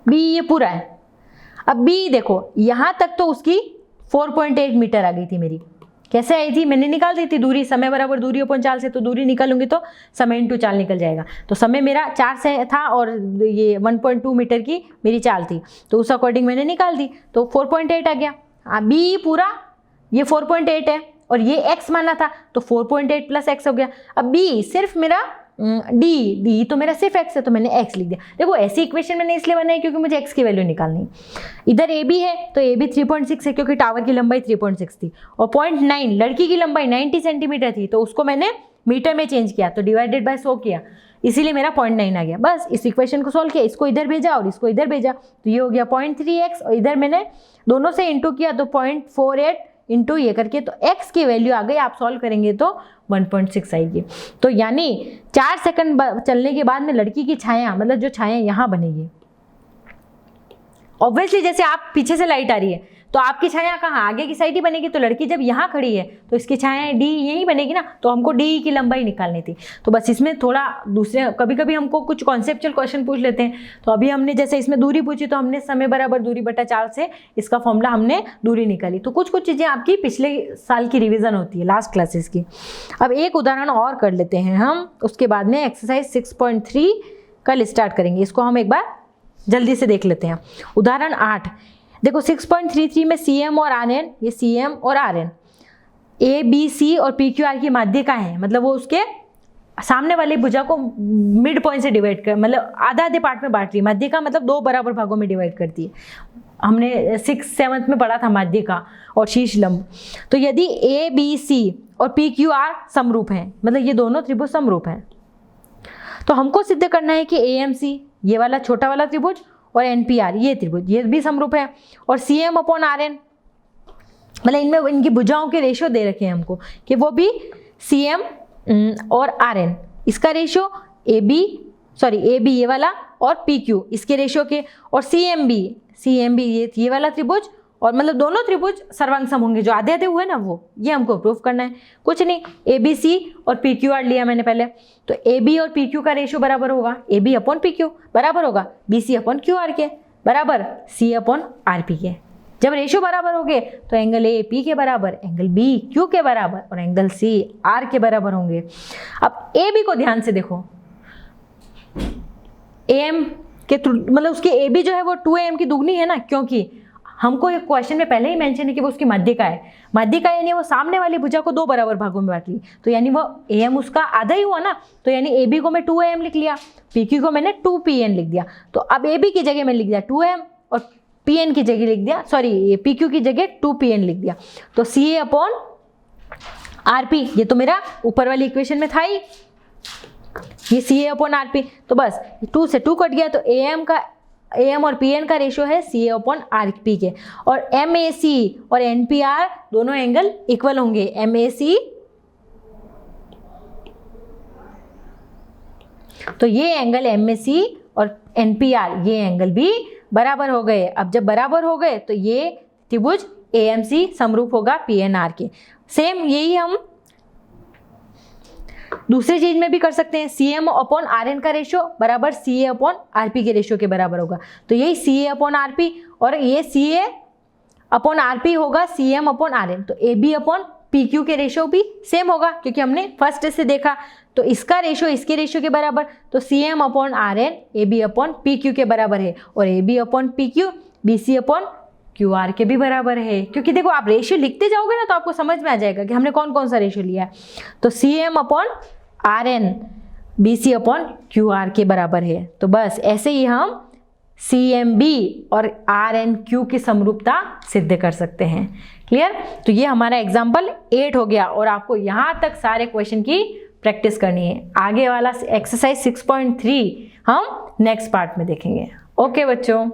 B ये पूरा है। अब B देखो यहाँ तक तो उसकी 4.8 मीटर आ गई थी मेरी, कैसे आई थी मैंने निकाल दी थी दूरी, समय बराबर दूरी अपन चाल से, तो दूरी निकालूंगी तो समय इंटू चाल निकल जाएगा। तो समय मेरा 4 से था और ये 1.2 मीटर की मेरी चाल थी तो उस अकॉर्डिंग मैंने निकाल दी तो 4.8 आ गया। B पूरा ये 4.8 है और ये x माना था तो 4.8 प्लस x हो गया। अब B सिर्फ मेरा D तो मेरा सिर्फ x है तो मैंने x लिख दिया। देखो ऐसी इक्वेशन मैंने इसलिए बनाई क्योंकि मुझे x की वैल्यू निकालनी। इधर AB है तो AB 3.6 है क्योंकि टावर की लंबाई 3.6 थी और 0.9 लड़की की लंबाई 90 सेंटीमीटर थी तो उसको मैंने मीटर में चेंज किया तो डिवाइडेड बाय 100 किया, इसीलिए मेरा 0.9 आ गया। बस इस इक्वेशन को सॉल्व किया, इसको इधर भेजा और इसको इधर भेजा तो ये हो गया 0.3x और इधर मैंने दोनों से इंटू किया तो 0.48 इंटू ये करके तो x की वैल्यू आ गई। आप सॉल्व करेंगे तो 1.6 आएगी। तो यानी 4 सेकंड चलने के बाद में लड़की की छाया, मतलब जो छाया यहाँ बनेगी, ऑब्वियसली जैसे आप पीछे से लाइट आ रही है तो आपकी छाया कहाँ, आगे की साइड ही बनेगी। तो लड़की जब यहाँ खड़ी है तो इसकी छाया डी यहीं बनेगी ना, तो हमको डी की लंबाई निकालनी थी। तो बस इसमें थोड़ा दूसरे, कभी कभी हमको कुछ कॉन्सेप्चुअल क्वेश्चन पूछ लेते हैं। तो अभी हमने जैसे इसमें दूरी पूछी तो हमने समय बराबर दूरी बटा 4 से इसका फॉर्मूला हमने दूरी निकाली। तो कुछ कुछ चीज़ें आपकी पिछले साल की रिविजन होती है, लास्ट क्लासेस की। अब एक उदाहरण और कर लेते हैं हम, उसके बाद में एक्सरसाइज 6.3 कल स्टार्ट करेंगे। इसको हम एक बार जल्दी से देख लेते हैं। उदाहरण 8 देखो, 6.33 में CM और RN, ये CM और RN ABC और PQR की माध्यिका है, मतलब वो उसके सामने वाली भुजा को मिड पॉइंट से डिवाइड कर, मतलब आधा आधे पार्ट में बांट ली। माध्यिका मतलब 2 बराबर भागों में डिवाइड करती है। हमने 6th-7th में पढ़ा था माध्यिका और शीर्ष लंब। तो यदि ABC और PQR समरूप हैं, मतलब ये दोनों त्रिभुज समरूप हैं, तो हमको सिद्ध करना है कि AMC ये वाला छोटा वाला त्रिभुज और NPR ये त्रिभुज ये भी समरूप है, और CM अपॉन RN मतलब इनमें इनकी भुजाओं के रेशियो दे रखे हैं हमको कि वो भी CM और RN, इसका रेशियो AB ये वाला और PQ इसके रेशियो के, और CMB ये वाला त्रिभुज, और मतलब दोनों त्रिभुज सर्वांग सम होंगे, जो आधे आधे हुए ना वो, ये हमको प्रूफ करना है। कुछ नहीं, ABC और PQR लिया मैंने पहले, तो AB और PQ का रेशियो बराबर होगा AB अपॉन PQ, बराबर होगा BC अपॉन QR के, बराबर C अपॉन RP के। जब रेशियो बराबर हो गए तो एंगल A P के बराबर, एंगल B Q के बराबर और एंगल C R के बराबर होंगे। अब AB को ध्यान से देखो, AM के मतलब उसकी AB जो है वो 2AM की दुगनी है ना, क्योंकि हमको एक क्वेश्चन में पहले ही मेंशन है कि वो उसकी माध्यिका है। माध्यिका यानी वो सामने वाली भुजा को 2 बराबर भागों में बांट ली, तो यानी वो AM उसका आधा ही हुआ ना, तो यानी AB को मैं 2AM लिख लिया, PQ को मैंने 2PN लिख दिया। तो अब AB की जगह मैं लिख दिया 2AM और PN की जगह लिख दिया, PQ की जगह 2PN लिख दिया। तो CA अपॉन RP, ये तो मेरा ऊपर वाली इक्वेशन में था ही, ये CA अपॉन RP। तो बस 2 से 2 कट गया, तो AM और PN का रेशियो है CA अपॉन RP के, और MAC और NPR दोनों एंगल इक्वल होंगे। MAC तो ये एंगल MAC और NPR ये एंगल भी बराबर हो गए। अब जब बराबर हो गए तो ये त्रिभुज AMC समरूप होगा PNR के। सेम यही हम दूसरी चीज में भी कर सकते हैं। CM अपॉन RN का रेशियो बराबर CA अपॉन RP के रेशियो के बराबर होगा, तो यही CA अपॉन RP और ये CA अपॉन RP होगा CM अपॉन RN। तो AB अपॉन PQ के रेशियो भी सेम होगा, क्योंकि हमने फर्स्ट से देखा। तो इसका रेशियो इसके रेशियो के बराबर, तो CM upon RN AB upon PQ के बराबर है, और AB upon PQ BC upon QR के भी बराबर है। क्योंकि देखो आप रेशियो लिखते जाओगे ना तो आपको समझ में आ जाएगा कि हमने कौन कौन सा रेशियो लिया है। तो CM upon RN BC upon QR के बराबर है। तो बस ऐसे ही हम CMB और RNQ की समरूपता सिद्ध कर सकते हैं। क्लियर? तो ये हमारा एग्जाम्पल 8 हो गया, और आपको यहाँ तक सारे क्वेश्चन की प्रैक्टिस करनी है। आगे वाला एक्सरसाइज 6.3 हम नेक्स्ट पार्ट में देखेंगे। ओके बच्चों।